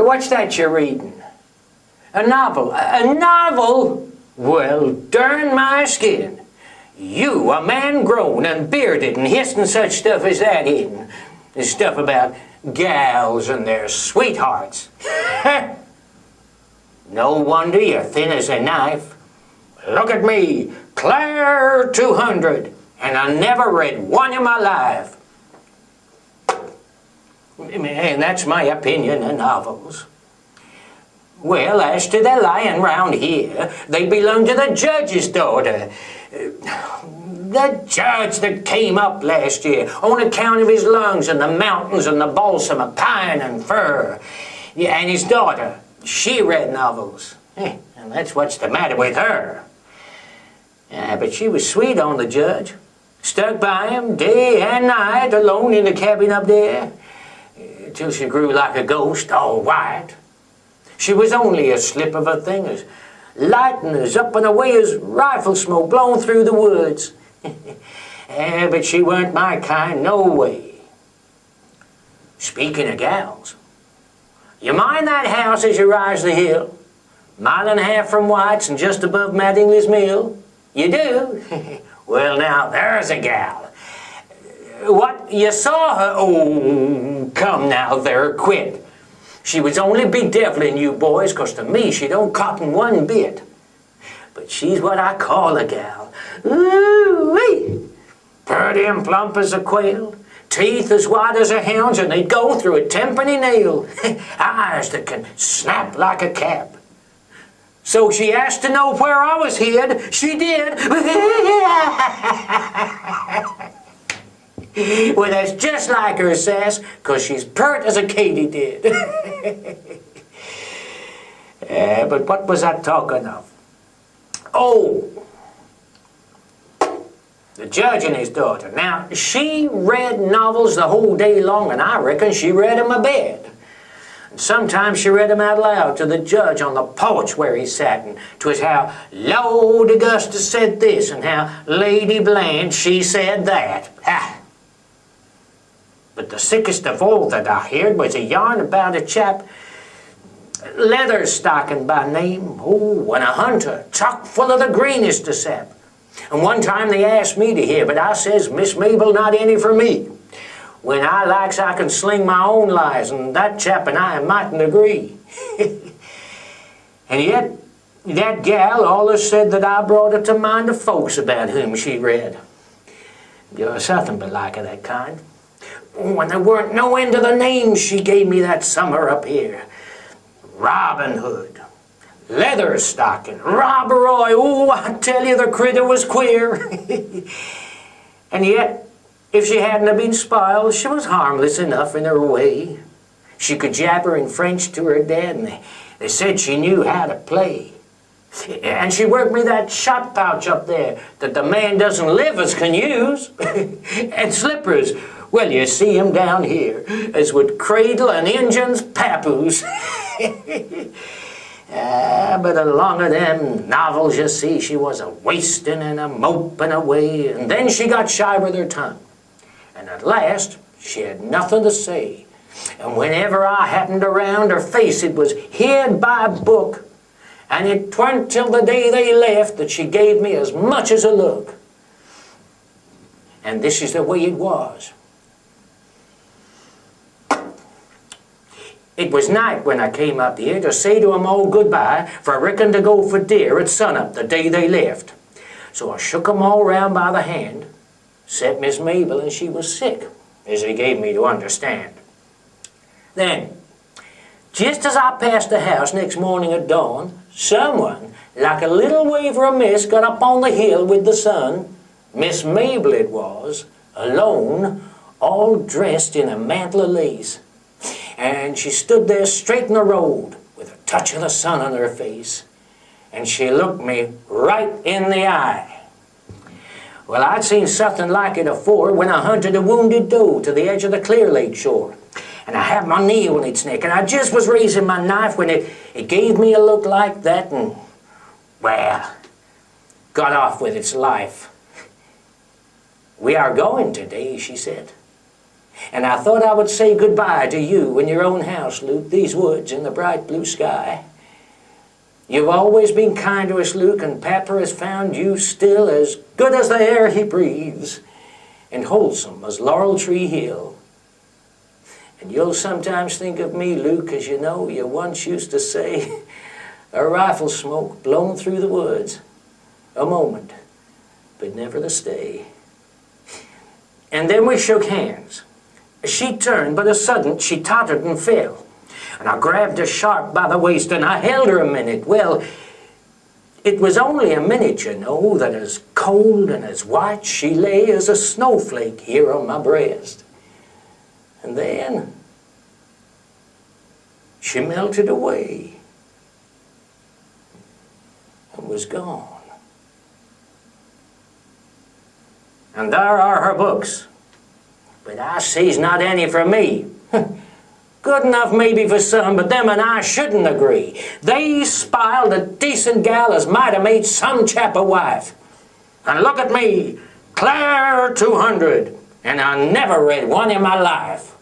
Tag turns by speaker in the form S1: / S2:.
S1: What's that you're reading? A novel? A novel? Well, darn my skin. You, a man grown and bearded and hissing such stuff as that in. This stuff about gals and their sweethearts. No wonder you're thin as a knife. Look at me, Claire 200, and I never read one in my life. And that's my opinion of novels. Well, as to the lying round here, they belong to the judge's daughter. The judge that came up last year on account of his lungs and the mountains and the balsam of pine and fir. Yeah, and his daughter, she read novels. And that's what's the matter with her. But she was sweet on the judge. Stuck by him day and night alone in the cabin up there. Till she grew like a ghost, all white. She was only a slip of a thing, as light and as up and away as rifle smoke blown through the woods. But she weren't my kind, no way. Speaking of gals, you mind that house as you rise the hill? Mile and a half from White's and just above Mattingly's Mill? You do? Well, now, there's a gal. What, you saw her? Oh, come now, there, quit. She was only bedeviling you boys, 'cause to me she don't cotton one bit. But she's what I call a gal. Ooh-wee! Purty and plump as a quail, teeth as white as a hound's, and they'd go through a tenpenny nail. Eyes that can snap like a cap. So she asked to know where I was hid. She did. Well, that's just like her sass, 'cause she's pert as a katydid. But what was I talking of? Oh, the judge and his daughter. Now, she read novels the whole day long, and I reckon she read them abed. And sometimes she read them out loud to the judge on the porch where he sat, and 'twas how Lord Augustus said this, and how Lady Blanche, she said that. Ha! But the sickest of all that I heard was a yarn about a chap, Leatherstocking by name, oh, and a hunter, chock full of the greenest of sap. And one time they asked me to hear, but I says, Miss Mabel, not any for me. When I likes, I can sling my own lies, and that chap and I mightn't agree. And yet, that gal allus said that I brought her to mind of folks about whom she read. You're something but like of that kind. Oh, and there weren't no end to the names she gave me that summer up here. Robin Hood, Leatherstocking, Rob Roy, oh, I tell you, the critter was queer. And yet, if she hadn't have been spoiled, she was harmless enough in her way. She could jabber in French to her dad, and they said she knew how to play. And she worked me that shot pouch up there that the man doesn't live as can use. And slippers. Well, you see him down here, as would cradle an Injun's papoose. But along of them novels, you see, she was a wasting and a moping away, and then she got shy with her tongue. And at last, she had nothing to say. And whenever I happened around her face, it was hid by a book. And it tweren't till the day they left that she gave me as much as a look. And this is the way it was. It was night when I came up here to say to 'em all goodbye, for I reckoned to go for deer at sunup the day they left. So I shook 'em all round by the hand, except Miss Mabel, and she was sick, as they gave me to understand. Then, just as I passed the house next morning at dawn, someone, like a little wave of mist, got up on the hill with the sun. Miss Mabel it was, alone, all dressed in a mantle of lace. And she stood there straight in the road with a touch of the sun on her face. And she looked me right in the eye. Well, I'd seen something like it afore when I hunted a wounded doe to the edge of the Clear Lake shore. And I had my knee on its neck, and I just was raising my knife when it gave me a look like that and, well, got off with its life. "We are going today," she said. And I thought I would say goodbye to you in your own house, Luke, these woods in the bright blue sky. You've always been kind to us, Luke, and Papa has found you still as good as the air he breathes and wholesome as Laurel Tree Hill. And you'll sometimes think of me, Luke, as you know you once used to say, a rifle smoke blown through the woods, a moment, but never to stay. And then we shook hands. She turned, but a sudden she tottered and fell. And I grabbed her sharp by the waist and I held her a minute. Well, it was only a minute, you know, that as cold and as white she lay as a snowflake here on my breast. And then she melted away and was gone. And there are her books. But I sees not any for me. Good enough maybe for some, but them and I shouldn't agree. They spiled a decent gal as might have made some chap a wife. And look at me, Claire 200, and I never read one in my life.